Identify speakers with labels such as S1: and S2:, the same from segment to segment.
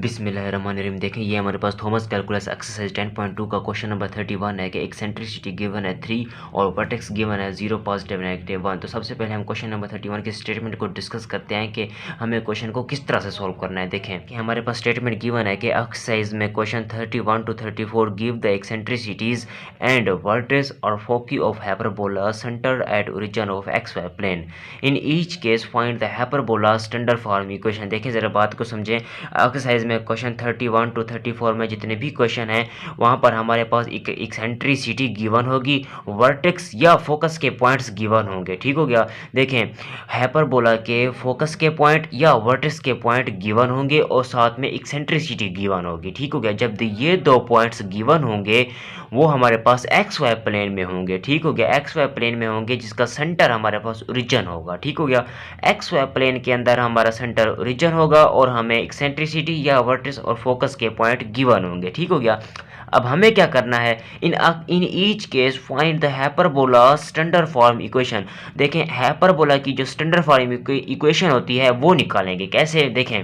S1: बिस्मिल्लाहिर्रहमानिर्रहीम। देखें, ये हमारे पास थॉमस कैलकुलस एक्सरसाइज 10.2 का क्वेश्चन नंबर 31 है कि एक्सेंट्रिसिटी गिवन है 3 और वर्टेक्स गिवन है 0 पॉजिटिव नेगेटिव 1। तो सबसे पहले हम क्वेश्चन नंबर 31 के स्टेटमेंट को डिस्कस करते हैं कि हमें क्वेश्चन को किस तरह से सॉल्व करना है। देखें कि हमारे पास स्टेटमेंट गिवन है कि एक्सरसाइज में question 31 to 34 give the eccentricities and vertex और foci of hyperbola centre at origin of X Y plane. In each case find the hyperbola standard form equation. देखें जरा बात को समझें। एक्सरसाइज में क्वेश्चन 31 to 34 में जितने भी क्वेश्चन हैं वहाँ पर हमारे पास एक एक्सेंट्रिसिटी गिवन होगी, वर्टेक्स या फोकस के पॉइंट्स गिवन होंगे। ठीक हो गया। देखें, हाइपरबोला के फोकस के पॉइंट या वर्टेक्स के पॉइंट गिवन होंगे और साथ में एक्सेंट्रिसिटी गिवन होगी। ठीक हो गया। जब ये दो पॉइंट्स गिवन होंगे वो हमारे पास एक्स वाई प्लेन में होंगे। ठीक हो गया। एक्स वाई प्लेन में होंगे जिसका सेंटर हमारे पास ओरिजिन होगा। ठीक हो गया। एक्स वाई प्लेन के अंदर हमारा सेंटर ओरिजिन होगा और हमें एक्सेंट्रिसिटी या वर्टेक्स और फोकस के पॉइंट गिवन होंगे। ठीक हो गया। अब हमें क्या करना है, इन each case find the hyperbola standard form equation. देखें, हाइपरबोला की जो स्टैंडर्ड फॉर्म इक्वेशन होती है वो निकालेंगे। कैसे? देखें,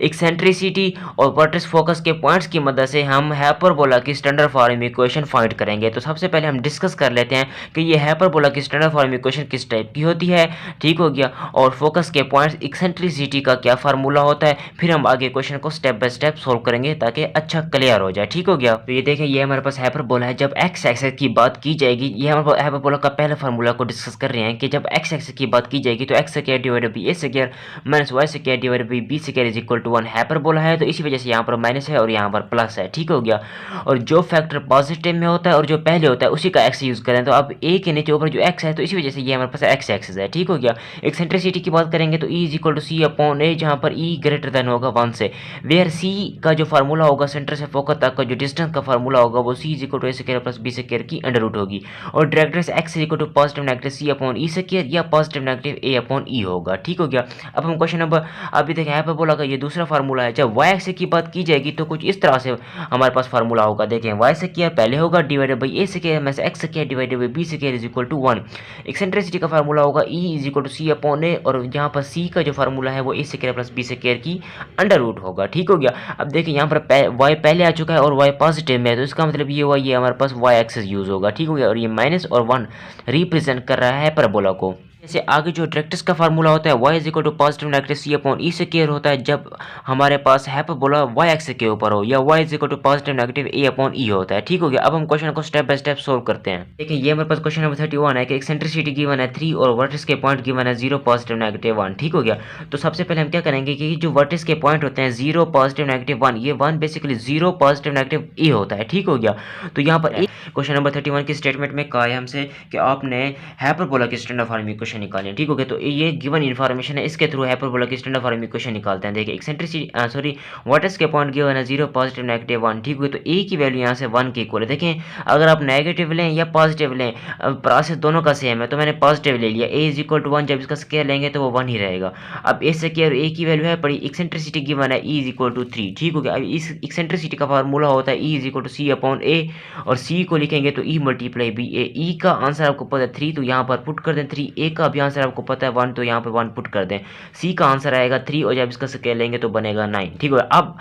S1: एक्सेंट्रिसिटी और वर्टेक्स फोकस के पॉइंट्स की मदद से हम हाइपरबोला की स्टैंडर्ड फॉर्म इक्वेशन फाइंड करेंगे। तो सबसे पहले हम डिस्कस कर लेते हैं कि ये हाइपरबोला की स्टैंडर्ड फॉर्म इक्वेशन किस टाइप की होती है। ठीक हो गया। और फोकस के पॉइंट्स, एक्सेंट्रिसिटी का क्या फार्मूला होता है, फिर हम आगे क्वेश्चन को स्टेप बाय स्टेप सोल्व करेंगे ताकि अच्छा क्लियर हो जाए। ठीक हो गया। तो ये देखें, ये हमारे पास हाइपरबोला है। जब एक्स एक्सिस की बात की जाएगी, ये हम हाइपरबोला का पहला फार्मूला को डिस्कस कर रहे हैं कि जब एक्स एक्सिस की बात की जाएगी तो x square divided by a square minus y square divided by B square is equal to 1 hyperbola है। तो इसी वजह से यहाँ पर माइनस है और यहाँ पर प्लस है। ठीक हो गया। और जो फैक्टर पॉजिटिव में होता है और जो पहले होता है उसी का एक्स यूज करें। तो अब ए के नीचे ऊपर जो एक्स है तो इसी वजह से ये हमारे पास एक्स एक्सिस है। ठीक हो गया। एक्सेंट्रिसिटी की बात करेंगे तो E is equal to C upon A, जहाँ पर ई ग्रेटर देन होगा 1 से, वेयर सी का जो फार्मूला होगा सेंटर से फोकस तक का जो डिस्टेंस का फार्मूला होगा वो C is equal to A square plus B square की अंडर रूट होगी। और directly X is equal to positive negative C upon E square या positive negative A upon E होगा। ठीक हो गया। अब हम क्वेश्चन नंबर अभी देखें, हाइपरबोला का ये दूसरा फार्मूला है। जब वाई एक्सिस की बात की जाएगी तो कुछ इस तरह से हमारे पास फार्मूला होगा। देखें, वाई स्क्वायर पहले होगा डिवाइडेड बाई ए स्क्वायर में से X square divided by B square is equal to 1। Eccentricity का फार्मूला होगा E is equal to C upon A, और जहाँ पर सी का जो फार्मूला है वो A square plus B square की अंडर रूट होगा। ठीक हो गया। अब देखिए, यहाँ पर वाई पहले आ चुका है और वाई पॉजिटिव में है तो इसका मतलब ये हुआ ये हमारे पास वाई एक्सिस यूज होगा। ठीक हो गया। और ये माइनस और 1 रिप्रेजेंट कर रहा है हाइपरबोला को। जैसे आगे जो डायरेक्ट्रिक्स का फार्मूला होता है y is equal to positive negative C upon E square होता है जब हमारे पास हाइपरबोला y एक्सिस के ऊपर हो, या y is equal to positive negative a upon E होता है। ठीक हो गया। अब हम क्वेश्चन को स्टेप बाय स्टेप सोल्व करते हैं। देखिए, ये हमारे पास क्वेश्चन नंबर 31 है कि एक्सेंट्रिसिटी गिवन है 3 और वर्टेक्स के पॉइंट गिवन है 0 पॉजिटिव नेगेटिव 1। ठीक हो गया। तो सबसे पहले हम क्या करेंगे कि जो वर्टेक्स के पॉइंट होते हैं 0 पॉजिटिव नेगेटिव 1, ये 1 बेसिकली 0 पॉजिटिव नेगेटिव a होता है। ठीक हो गया। तो यहाँ पर क्वेश्चन नंबर 31 की स्टेटमेंट में कहा है हमसे कि आपने हाइपरबोला की स्टैंडर्ड फॉर्म इक्वेशन निकाली है। ठीक हो गया। तो ये गिवन इन्फॉर्मेशन है, इसके थ्रू हाइपरबोला की स्टैंडर्ड फॉर्म इक्वेशन निकालते हैं। देखिए, एक्सेंट्रिसिटी वर्टेक्स के पॉइंट गिवन है 0 पॉजिटिव नेगेटिव 1। ठीक है। तो ए की वैल्यू यहाँ से 1 के इक्वल है। देखें, अगर आप नेगेटिव लें या पॉजिटिव लें, प्रोसेस दोनों का सेम है, तो मैंने पॉजिटिव ले लिया। ए इज इक्वल टू 1, जब इसका स्क्वायर लेंगे तो वो 1 ही रहेगा। अब ए स्क्वायर ए की वैल्यू है पड़ी, एक्सेंट्रिसिटी गिवन है ई इज इक्वल टू 3। ठीक हो गया। अब इस एक्सेंट्रिसिटी का फार्मूला होता है E is equal to C upon A, और सी को लिखेंगे तो ई मल्टीप्लाई बी ए। ई का आंसर आपको पता है 3, तो यहाँ पर पुट कर दें 3। ए का भी आंसर आपको पता है 1, तो यहाँ पर 1 पुट कर दें। सी का आंसर आएगा 3, और जब इसका स्क्वायर लेंगे तो बनेगा 9। ठीक है। अब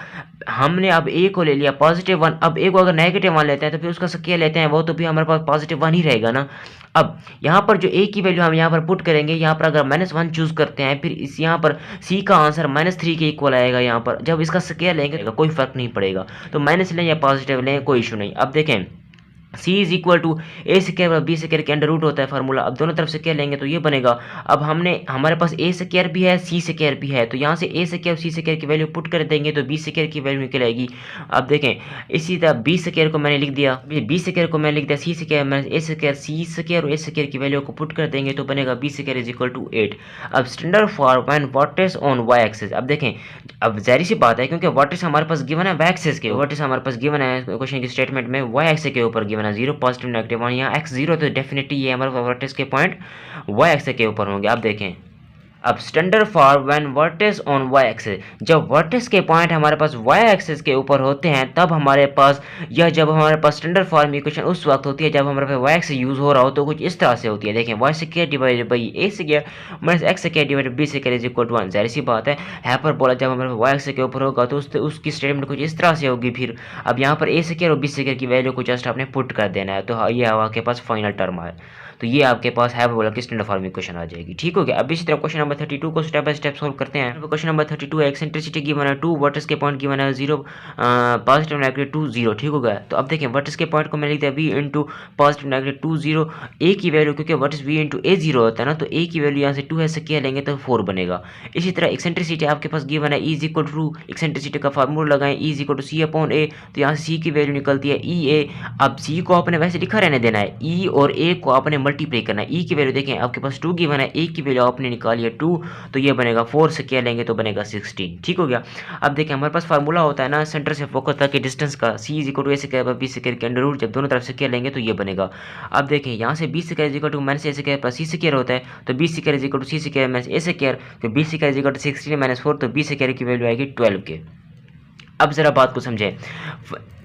S1: हमने अब ए को ले लिया पॉजिटिव 1, अब ए को अगर नेगेटिव 1 लेते हैं तो फिर उसका स्क्वायर लेते हैं, वो तो भी हमारे पास पॉजिटिव 1 ही रहेगा ना। अब यहाँ पर जो ए की वैल्यू हम यहाँ पर पुट करेंगे, यहाँ पर अगर -1 चूज करते हैं, फिर इस यहाँ पर सी का आंसर -3 के इक्वल आएगा। यहाँ पर जब इसका स्क्वायर लेंगे कोई फर्क नहीं पड़ेगा, तो माइनस लें या पॉजिटिव लें कोई इशू नहीं। अब देखें, सी is equal to A square B square के अंडर रूट होता है फार्मूला। अब दोनों तरफ स्क्वायर लेंगे तो ये बनेगा। अब हमारे पास ए स्क्वायर भी है सी स्क्वायर भी है, तो यहाँ से ए स्क्वायर सी स्क्वायर की वैल्यू पुट कर देंगे तो बी स्क्वायर की वैल्यू निकल आएगी। अब देखें, इसी तरह बी स्क्वायर को मैंने लिख दिया, बी स्क्वायर को मैंने लिख दिया सी स्क्वायर मैंने ए स्क्वायर सी स्क्वायर और ए स्क्वायर की वैल्यू को पुट कर देंगे तो बनेगा b square is equal to 8। अब standard for when vertex on y axis. अब देखें, अब जाहिर सी बात है क्योंकि वर्टेक्स हमारे पास गिवन है वाई एक्सिस के, वर्टेक्स हमारे पास गिवन है क्वेश्चन की स्टेटमेंट में वाई एक्सिस के ऊपर गिवन है 0 पॉजिटिव नेगेटिव 1, यहाँ x0, तो डेफिनेटली ये हमारे वर्टेक्स के पॉइंट y एक्सिस के ऊपर होंगे। आप देखें, अब standard for when vertex on y axis, जब वर्टेक्स के पॉइंट हमारे पास वाई एक्सिस के ऊपर होते हैं तब हमारे पास, या जब हमारे पास स्टैंडर्ड फॉर्म इक्वेशन उस वक्त होती है जब हमारे पास वाई एक्सिस यूज हो रहा हो, तो कुछ इस तरह से होती है। देखें, y square divided by a square minus x square divided b square is equal to 1। जाहिर सी बात है, हाइपरबोला जब हमारे पास वाई एक्सिस के ऊपर होगा तो उसकी स्टेटमेंट कुछ इस तरह से होगी। फिर अब यहाँ पर ए स्क्वायर और बी स्क्वायर की वैल्यू को जस्ट आपने पुट कर देना है, तो ये आपके पास फाइनल टर्म है। तो ये आपके पास हाइपरबोला की स्टैंडर्ड फॉर्म इक्वेशन आ जाएगी। ठीक हो गया। अब इसी तरह क्वेश्चन नंबर 32 को स्टेप बाय स्टेप सॉल्व करते हैं। क्वेश्चन नंबर 32 है, एक्सेंट्रिसिटी गिवन है 2, वर्टेक्स के पॉइंट गिवन है 0, पॉजिटिव नेगेटिव 2 0। ठीक हो गया। तो अब देखें, वर्टेक्स के पॉइंट को मैंने लिख दिया v इंटू पॉजिटिव नेगेटिव 2 0, ए की वैल्यू, क्योंकि वर्टेक्स v इंटू ए 0 होता है ना, तो ए की वैल्यू यहाँ से 2 है, क्या लेंगे तो 4 बनेगा। इसी तरह एक्सेंट्रिसिटी आपके पास गिवन है, E is equal to, eccentricity का फार्मूला लगाएं, E is equal to C upon A, तो यहाँ से सी की वैल्यू निकलती है ई ए। अब सी को आपने वैसे लिखा रहने देना है, ई और ए को आपने मल्टीप्लाई करना है। ई की वैल्यू देखें आपके पास 2 गिवन है, ए की वैल्यू आपने निकाली है 2, तो ये बनेगा 4 से क्या लेंगे तो बनेगा 16। ठीक हो गया। अब देखें, हमारे पास फार्मूला होता है ना सेंटर से फोकस तक के डिस्टेंस का, C is equal to A square B square के अंडर रूट, जब दोनों तरफ से क्या लेंगे तो ये बनेगा। अब देखें, यहाँ से B square is equal to minus A square plus C square होता है, तो B square is equal to C square minus A square, तो B square is equal to 16 minus 4, तो बी स्क्वायर की वैल्यू आएगी 12 के। अब ज़रा बात को समझें।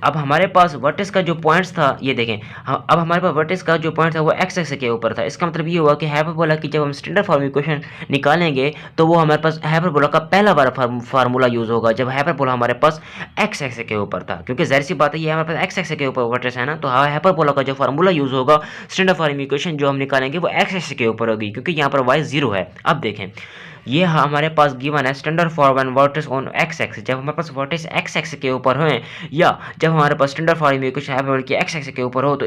S1: अब हमारे पास वर्टेक्स का जो पॉइंट्स था, ये देखें, अब हमारे पास वर्टेक्स का जो पॉइंट था वो एक्स एक्स के ऊपर था। इसका मतलब ये हुआ कि हाइपरबोला की जब हम स्टैंडर्ड फॉर्म इक्वेशन निकालेंगे तो वो हमारे पास हाइपरबोला का पहला बार फार्मूला यूज़ होगा जब हाइपरबोला हमारे पास एक्स एक्स के ऊपर था, क्योंकि जाहिर सी बात है ये हमारे पास एक्स एक्स के ऊपर वर्टेक्स है ना, तो हाइपरबोला का जो फार्मूला यूज़ होगा स्टैंडर्ड फॉर्म इक्वेशन जो हम निकालेंगे वो एक्स एक्स के ऊपर होगी, क्योंकि यहाँ पर वाई 0 है। अब देखें, ये हमारे पास गिवन है standard for when vertex on x x, जब हमारे पास वर्टेक्स एक्स एक्स के ऊपर हो, या जब हमारे पास स्टैंडर्ड फॉर्म इक्वेशन हाइपरबोला की एक्स एक्स के ऊपर हो, तो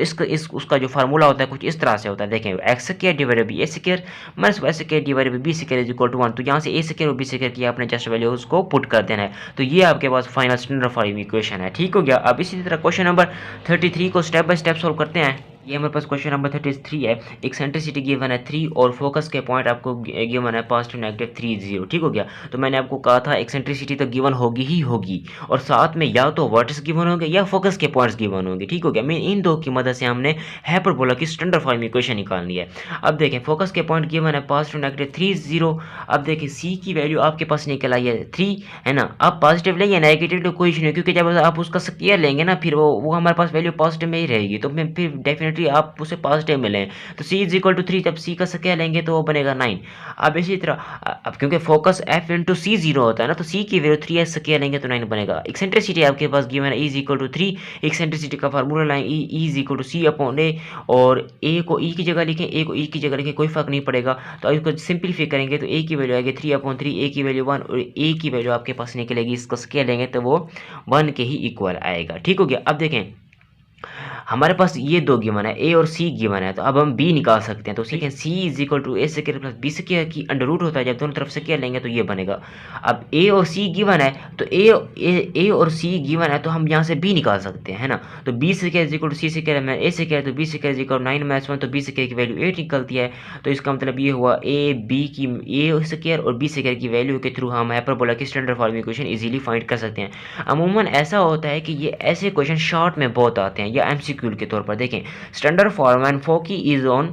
S1: उसका जो फार्मूला होता है कुछ इस तरह से होता है। देखें, x square divided by a square minus y square divided by B square is equal to 1, तो यहाँ से ए स्क्वायर और बी स्क्वायर की आपने जस्ट वैल्यू उसको पुट कर देना है, तो ये आपके पास फाइनल स्टैंडर्ड फॉर्म इक्वेशन है। ठीक हो गया। अब इसी तरह क्वेश्चन नंबर 33 को स्टेप बाय स्टेप सोल्व करते हैं। ये हमारे पास क्वेश्चन नंबर 33 है, एक्सेंट्रिसिटी गिवन है 3 और फोकस के पॉइंट आपको गिवन है पॉजिटिव नेगेटिव 3 0। ठीक हो गया। तो मैंने आपको कहा था एक्सेंट्रिसिटी तो गिवन होगी ही होगी, और साथ में या तो वर्टेक्स गिवन होंगे या फोकस के पॉइंट्स गिवन होंगे। ठीक हो गया। मैं इन दो की मदद से हमने हाइपरबोला की स्टैंडर्ड फॉर्म इक्वेशन निकालनी है। अब देखें, फोकस के पॉइंट गिवन है पॉजिटिव नेगेटिव 3 0। अब देखें, सी की वैल्यू आपके पास निकल आई है 3, है ना। आप पॉजिटिव लेंगे नेगेटिव तो कोई नहीं, क्योंकि जब आप उसका स्क्वायर लेंगे ना फिर वो हमारे पास वैल्यू पॉजिटिव में ही रहेगी, तो मैं फिर डेफिनेटली आप उसे पॉजिटिव में लें, तो c इज इक्वल टू 3, जब c का स्क्वायर लेंगे तो वो बनेगा 9। अब इसी तरह अब क्योंकि फोकस f इंटू सी 0 होता है ना, तो c की वैल्यू 3 स्क्वायर लेंगे तो 9 बनेगा। एक्सेंट्रिसिटी आपके पास गिवन है e is equal to 3, eccentricity का फार्मूला लाएं e is equal to C upon A, और a को e की जगह लिखें, a को e की जगह लिखें, कोई फर्क नहीं पड़ेगा। तो इसको सिंप्लीफाई करेंगे तो a की वैल्यू आएगी 3 अपॉन 3, a की वैल्यू 1, और a की वैल्यू आपके पास निकलेगी, इसका स्क्वायर लेंगे तो वो 1 के ही इक्वल आएगा। ठीक हो गया। अब देखें, हमारे पास ये दो गिवन है, ए और सी गिवन है, तो अब हम बी निकाल सकते हैं। तो सीखें, C is equal to A square plus B square की अंडर रूट होता है, जब दोनों तरफ से क्या लेंगे तो ये बनेगा। अब ए और सी गिवन है, तो ए और सी गिवन है, तो हम यहाँ से बी निकाल सकते हैं, है ना। तो B square is equal to C square में ए स्क्वायर, तो B square is equal 9 minus 1, तो बी स्क्वायर की वैल्यू 8 निकलती है। तो इसका मतलब ये हुआ ए बी की ए स्क्वायर और बी स्क्वायर की वैल्यू के थ्रू हम हाइपरबोला की standard form equation easily find कर सकते हैं। अमूमन ऐसा होता है कि ये ऐसे क्वेश्चन शॉर्ट में बहुत आते हैं या एमसीक्यू के तौर पर। देखें, standard form and foci is on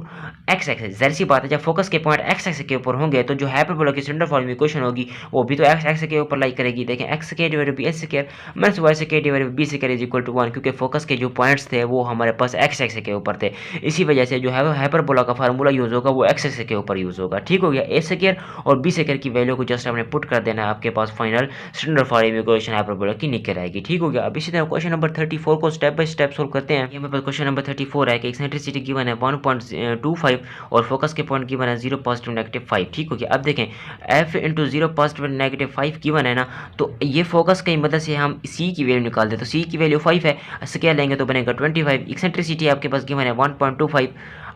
S1: x axis, जाहिर सी बात है जब फोकस के पॉइंट एक्स एक्सिस के ऊपर होंगे तो जो हाइपरबोला की स्टैंडर्ड फॉर्म इक्वेशन होगी वो भी तो एक्स एक्सिस के ऊपर लाई करेगी। देखें, x square divided by a square minus y square divided by B square is equal to 1, क्योंकि फोकस के जो पॉइंट्स थे वो हमारे पास एक्स एक्सिस के ऊपर थे, इसी वजह से जो है हाइपरबोला का फार्मूला यूज होगा वो एक्स एक्सिस के ऊपर यूज होगा। ठीक हो गया। ए स्क्वायर और बी स्क्वायर की वैल्यू को जस्ट आपने पुट कर देना है, आपके पास final standard form equation hyperbola की निकल आएगी। ठीक हो गया। अब इसी तरह क्वेश्चन नंबर 34 को स्टेप बाय स्टेप सोल्व करते हैं। यहाँ पर क्वेश्चन नंबर 34 है कि एक्सेंट्रिसिटी गिवन है 1.25 और फोकस के पॉइंट गिवन है 0 पॉजिटिव नेगेटिव 5। ठीक हो गया। अब देखें, f into 0 positive negative 5 given है ना, तो ये फोकस की मदद से हम c की वैल्यू निकाल दे, तो c की वैल्यू 5 है, स्क्वायर लेंगे तो बनेगा 25। एक्सेंट्रिसिटी आपके पास गिवन है 1.25।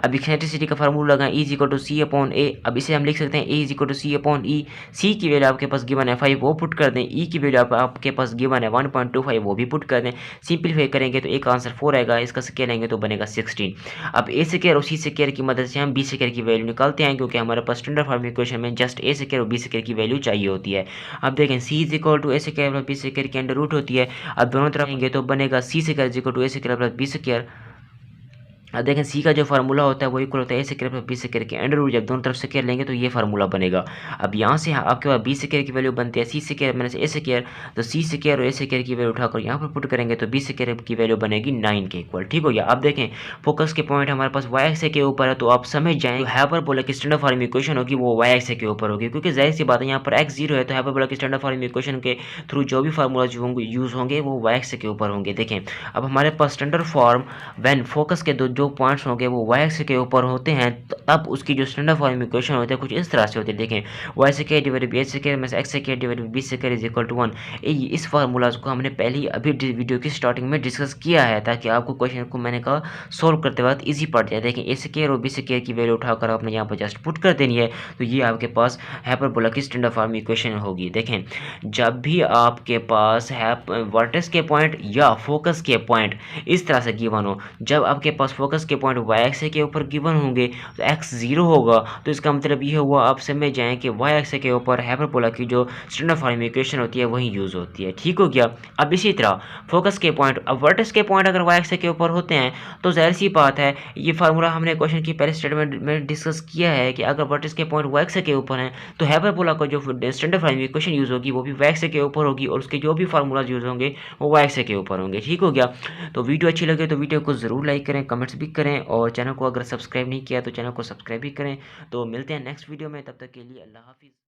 S1: अब एक्सेंट्रिसिटी का फार्मूला लगाएं e is equal to C upon a, अब इसे हम लिख सकते हैं e is equal to C upon e. C की वैल्यू आपके पास गिवन है 5, वो पुट कर दें, e की वैल्यू आपके पास गिवन है 1.25, वो भी पुट कर दें। सिंप्लीफाई करेंगे तो एक आंसर 4 आएगा, इसका स्क्वायर लेंगे तो बनेगा 16। अब ए स्क्वायर और सी स्क्वायर की मदद से हम बी स्क्वायर की वैल्यू निकालते हैं, क्योंकि हमारे पास स्टैंडर्ड फॉर्म इक्वेशन में जस्ट ए स्क्वायर और बी स्क्वायर की वैल्यू चाहिए होती है। अब देखें, सी is equal to A square plus B square की अंडर रूट होती है, अब दोनों तरफ आएंगे तो बनेगा c square is equal to A square plus B square अब देखें सी का जो फार्मूला होता है वो इक्वल होता है ए स्क्वायर प्लस बी स्क्वायर के अंडर रूट, जब दोनों तरफ स्क्वायर लेंगे तो ये फार्मूला बनेगा। अब यहाँ से आपके पास बी स्क्वायर की वैल्यू बनती है सी स्क्वायर माइनस ए स्क्वायर, तो सी स्क्वायर और ए स्क्वायर की वैल्यू उठाकर यहाँ पर पुट करेंगे तो बी स्क्वायर की वैल्यू बनेगी 9 के इक्वल। ठीक हो गया। आप देखें फोकस के पॉइंट हमारे पास वाई एक्स के ऊपर है, तो आप समझ जाएं हाइपरबोला की स्टैंडर्ड फॉर्म इक्वेशन होगी वो वाई एक्स के ऊपर होगी, क्योंकि जाहिर सी बात है यहाँ पर एक्स जीरो है, तो हाइपरबोला की स्टैंडर्ड फॉर्म इक्वेशन के थ्रू जो भी फार्मूला यूज होंगे वो वाई एक्स के ऊपर होंगे। देखें अब हमारे पास स्टैंडर्ड फॉर्म व्हेन फोकस के जो पॉइंट्स होंगे वो वाई एक्स के ऊपर होते हैं, तब उसकी जो स्टैंडर्ड फॉर्म इक्वेशन होती है कुछ इस तरह से होती है। देखें y square divided by h square minus x square divided by B square is equal to 1। इस फार्मूलाज को हमने पहले ही अभी वीडियो की स्टार्टिंग में डिस्कस किया है, ताकि आपको क्वेश्चन को मैंने कहा सोल्व करते वक्त इजी पड़ जाए। देखें ए स्क्वायर और बी स्क्वायर की वैल्यू उठाकर आपने यहाँ पर जस्ट पुट कर देनी है, तो ये आपके पास हाइपरबोला की स्टैंडर्ड फॉर्म इक्वेशन होगी। देखें जब भी आपके पास वर्टेक्स के पॉइंट या फोकस के पॉइंट इस तरह से गिवन हो, जब आपके पास फोकस के पॉइंट वाई एक्स के ऊपर गिवन होंगे तो एक्स जीरो होगा, तो इसका मतलब ये हुआ आप समझ जाएं कि वाई एक्स के ऊपर हाइपरबोला की जो स्टैंडर्ड फॉर्म इक्वेशन होती है वही यूज़ होती है। ठीक हो गया। अब इसी तरह फोकस के पॉइंट, अब वर्टेक्स के पॉइंट अगर वाई एक्स के ऊपर होते हैं तो जाहिर सी बात है ये फार्मूला हमने क्वेश्चन की पहले स्टेटमेंट में डिस्कस किया है कि अगर वर्टेक्स के पॉइंट वाई एक्स के ऊपर हैं तो हाइपरबोला का जो स्टैंडर्ड फॉर्म इक्वेशन यूज़ होगी वो भी वाई एक्स के ऊपर होगी, और उसके जो भी फार्मूलाज यूज़ होंगे वो वाई एक्स के ऊपर होंगे। ठीक हो गया। तो वीडियो अच्छी लगे तो वीडियो को ज़रूर लाइक करें, कमेंट्स भी करें, और चैनल को अगर सब्सक्राइब नहीं किया तो चैनल को सब्सक्राइब भी करें। तो मिलते हैं नेक्स्ट वीडियो में, तब तक के लिए अल्लाह हाफिज़।